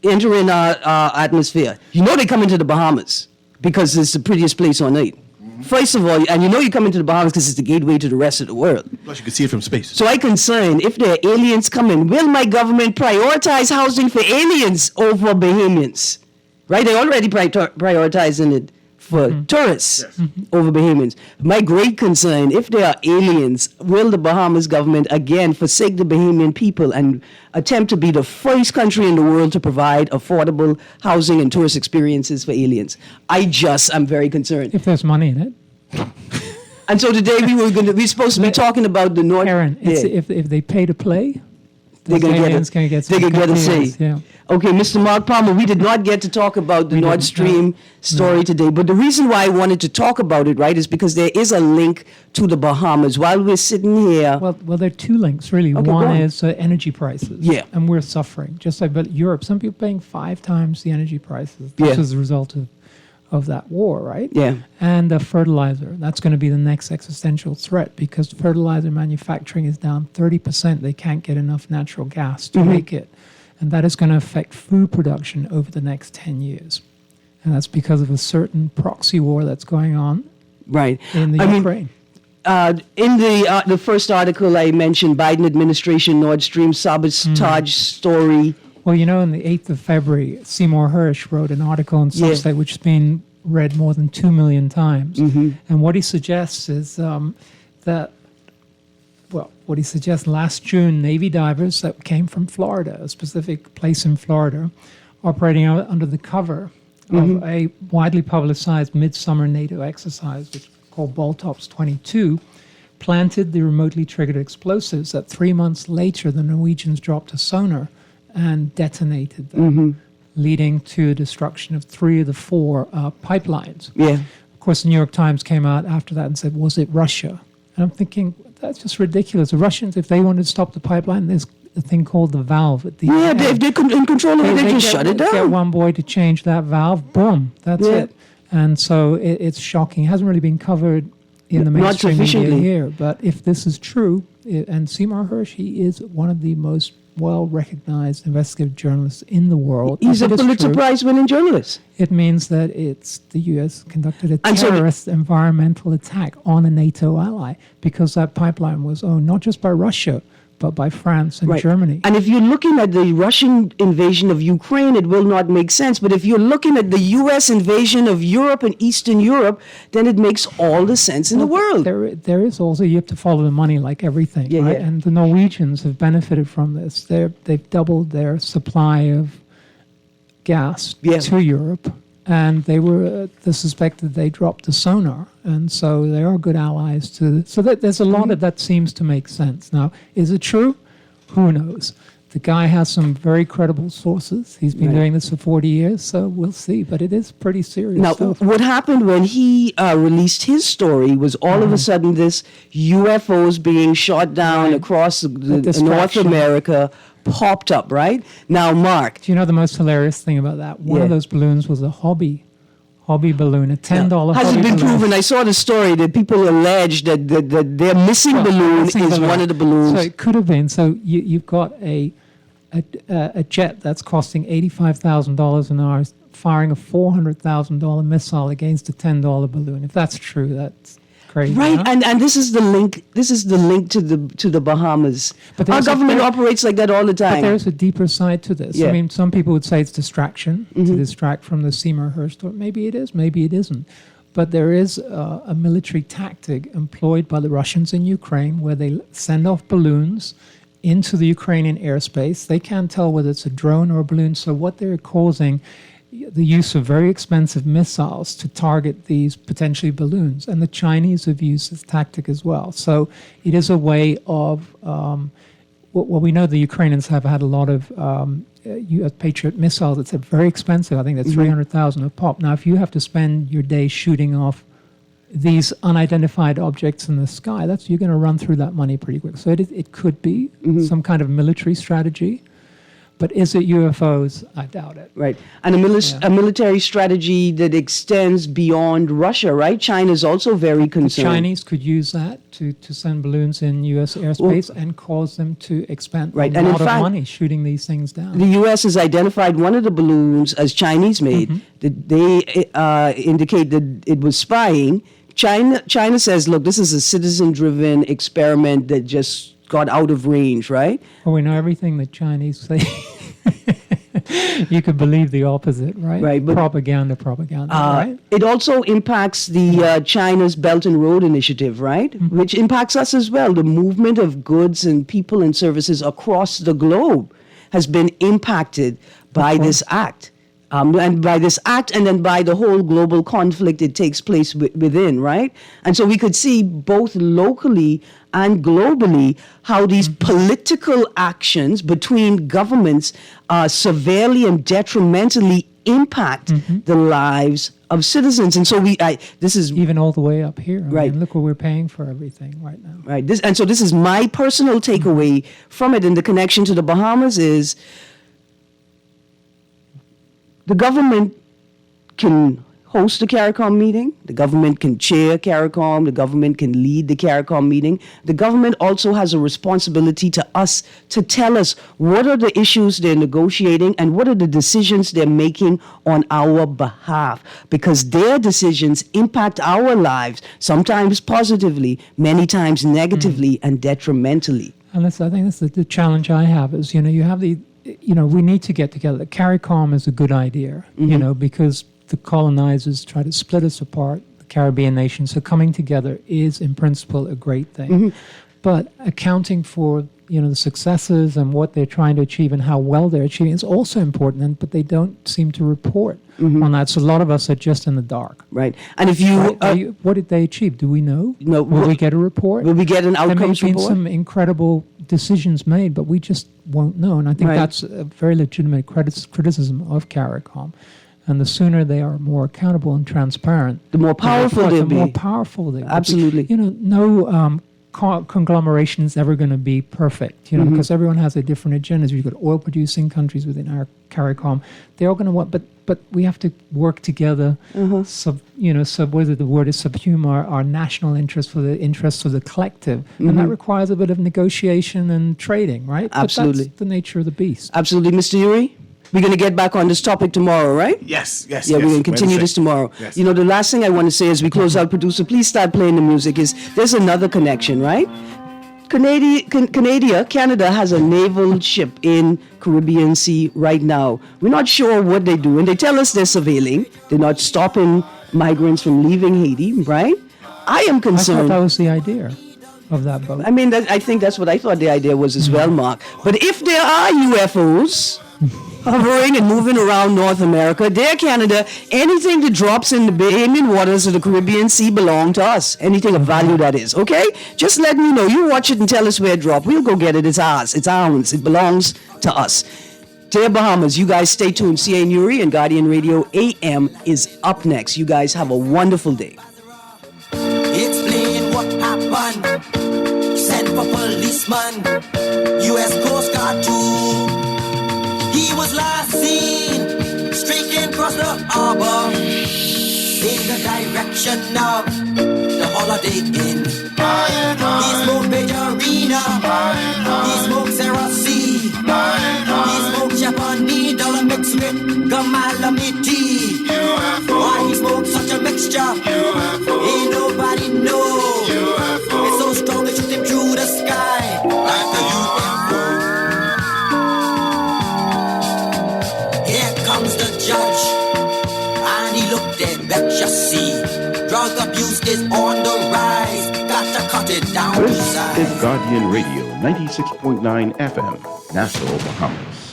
S2: entering our atmosphere, they come into the Bahamas because it's the prettiest place on earth. First of all, and you come into the Bahamas because it's the gateway to the rest of the world.
S4: Plus, you can see it from space.
S2: So I'm concerned, if there are aliens coming, will my government prioritize housing for aliens over Bahamians? Right? They're already prioritizing it for tourists over Bahamians. My great concern, if there are aliens, will the Bahamas government again forsake the Bahamian people and attempt to be the first country in the world to provide affordable housing and tourist experiences for aliens? I'm very concerned.
S3: If there's money in it.
S2: And so today we're supposed to be talking about the North.
S3: Erin, if they pay to play,
S2: They're going to get a say.
S3: Yeah.
S2: Okay, Mr. Mark Palmer, we did not get to talk about the Nord Stream story today, but the reason why I wanted to talk about it, right, is because there is a link to the Bahamas. While we're sitting here...
S3: Well, there are two links, really.
S2: Okay,
S3: One
S2: go on.
S3: is energy prices.
S2: Yeah.
S3: And we're suffering. Just like Europe, some people paying 5 times the energy prices. This is a result of that war, right?
S2: Yeah.
S3: And fertilizer. That's going to be the next existential threat because fertilizer manufacturing is down 30%. They can't get enough natural gas to make it. And that is going to affect food production over the next 10 years. And that's because of a certain proxy war that's going on in the Ukraine.
S2: In the first article I mentioned, Biden administration Nord Stream sabotage story.
S3: Well, on the 8th of February, Seymour Hersh wrote an article on Substack which has been read more than 2 million times. And what he suggests is last June, Navy divers that came from Florida, a specific place in Florida, operating out under the cover of a widely publicized midsummer NATO exercise, which is called Baltops 22, planted the remotely triggered explosives that 3 months later the Norwegians dropped a sonar and detonated them, leading to the destruction of 3 of the 4 pipelines.
S2: Yeah.
S3: Of course, the New York Times came out after that and said, was it Russia? And I'm thinking, that's just ridiculous. The Russians, if they wanted to stop the pipeline, there's a thing called the valve at the end.
S2: If they're in control of it, they just shut it down.
S3: Get one boy to change that valve, boom, that's it. And so it's shocking. It hasn't really been covered in the mainstream media here. But if this is true, and Seymour Hersh, he is one of the most well-recognized investigative journalists in the world.
S2: He's a Pulitzer Prize-winning journalist.
S3: It means that the U.S. conducted a terrorist environmental attack on a NATO ally because that pipeline was owned not just by Russia, but by France and Germany.
S2: And if you're looking at the Russian invasion of Ukraine, it will not make sense. But if you're looking at the U.S. invasion of Europe and Eastern Europe, then it makes all the sense in the world.
S3: There is also, you have to follow the money like everything, right? Yeah. And the Norwegians have benefited from this. They've doubled their supply of gas to Europe. And they were suspected they dropped the sonar, and so they are good allies to. So there's a lot of that seems to make sense. Now, is it true? Who knows? The guy has some very credible sources. He's been doing this for 40 years, so we'll see. But it is pretty serious stuff.
S2: What happened when he released his story was all of a sudden this UFOs being shot down across North America popped up, right? Now, Mark.
S3: Do you know the most hilarious thing about that? One of those balloons was a hobby balloon, a $10 hobby
S2: Hasn't been proven. I saw the story that people allege that their missing balloon is one of the balloons.
S3: So it could have been. So you've got a jet that's costing $85,000 an hour firing a $400,000 missile against a $10 balloon. If that's true, that's crazy.
S2: Right,
S3: huh?
S2: and this is the link. This is the link to the Bahamas. But our government operates like that all the time.
S3: But there's a deeper side to this. I mean, some people would say it's distraction to distract from the Seymour Hersh story. Maybe it is. Maybe it isn't. But there is a military tactic employed by the Russians in Ukraine where they send off balloons into the Ukrainian airspace. They can't tell whether it's a drone or a balloon. So what they're causing the use of very expensive missiles to target these potentially balloons. And the Chinese have used this tactic as well. So it is a way of, well, we know the Ukrainians have had a lot of US Patriot missiles that's very expensive. I think that's $300,000 a pop. Now, if you have to spend your day shooting off these unidentified objects in the sky, you're going to run through that money pretty quick. So it could be some kind of military strategy. But is it UFOs? I doubt it.
S2: Right. And a military strategy that extends beyond Russia, right? China is also very concerned.
S3: The Chinese could use that to send balloons in U.S. airspace and cause them to expend a lot of money shooting these things down.
S2: The U.S. has identified one of the balloons as Chinese-made. They indicate that it was spying. China says, look, this is a citizen-driven experiment that just got out of range, right?
S3: Well, we know everything the Chinese say. You could believe the opposite, right?
S2: Right. But,
S3: propaganda, right?
S2: It also impacts the China's Belt and Road Initiative, right? Which impacts us as well. The movement of goods and people and services across the globe has been impacted by this act. And by this act, and then by the whole global conflict it takes place within, right? And so we could see both locally and globally how these political actions between governments severely and detrimentally impact the lives of citizens. And so this is
S3: even all the way up here. I mean, look what we're paying for everything right now.
S2: Right. So this is my personal takeaway from it, and the connection to the Bahamas is the government can host the CARICOM meeting. The government can chair CARICOM. The government can lead the CARICOM meeting. The government also has a responsibility to us to tell us what are the issues they're negotiating and what are the decisions they're making on our behalf, because their decisions impact our lives, sometimes positively, many times negatively and detrimentally.
S3: And I think that's the challenge I have is, you have we need to get together. CARICOM is a good idea, because the colonizers try to split us apart, the Caribbean nations. So coming together is, in principle, a great thing. But accounting for, the successes and what they're trying to achieve and how well they're achieving is also important, but they don't seem to report on that. So a lot of us are just in the dark.
S2: Right. And if
S3: what did they achieve? Do we know?
S2: No.
S3: Will we get a report?
S2: Will we get an outcomes report?
S3: There may have been some incredible decisions made, but we just won't know. And I think
S2: Right.
S3: that's a very legitimate criticism of CARICOM. And the sooner they are more accountable and transparent,
S2: The more powerful they'll be.
S3: The more powerful they will be.
S2: Absolutely.
S3: You know, no conglomeration is ever going to be perfect, you know, because everyone has a different agenda. You've got oil-producing countries within our CARICOM. They're all going to want, but we have to work together. Whether the word is subsume our national interest for the interests of the collective, and that requires a bit of negotiation and trading, right?
S2: Absolutely.
S3: But that's the nature of the beast.
S2: Absolutely, Mr. Yuri. We're going to get back on this topic tomorrow, right?
S4: Yes.
S2: Yeah, we're going to continue this tomorrow.
S4: Yes.
S2: You know, the last thing I want to say as we close out, producer, please start playing the music, is there's another connection, right? Canada has a naval ship in Caribbean Sea right now. We're not sure what they do, and they tell us they're surveilling. They're not stopping migrants from leaving Haiti, right? I am
S3: I
S2: concerned.
S3: thought that was the idea of that boat.
S2: I mean, I think that's what I thought the idea was as well, Mark. But if there are UFOs hovering and moving around North America, there, Canada, anything that drops in the Bahamian waters of the Caribbean Sea belong to us. Anything of value, that is, okay? Just let me know. You watch it and tell us where it dropped. We'll go get it. It's ours. It's ours. It belongs to us. Dear Bahamas, you guys stay tuned. CA Nuri and Guardian Radio AM is up next. You guys have a wonderful day.
S9: Explain what happened. Send for policeman. U.S. Coast Guard too. He was last seen streaking across the harbor in the direction of the Holiday Inn. He smoked Majorina. He smoked Sarah C. He smoked Japanese dollar mixed with Gamalamiti. Why he smoked such a mixture? Ain't nobody know. It's so strong it shoot him through the sky like a UFO. Here comes the judge, and he looked and bet you see, drug abuse is on the rise. Got to cut it down to
S8: This
S9: size.
S8: is Guardian Radio 96.9 FM, Nassau, Bahamas.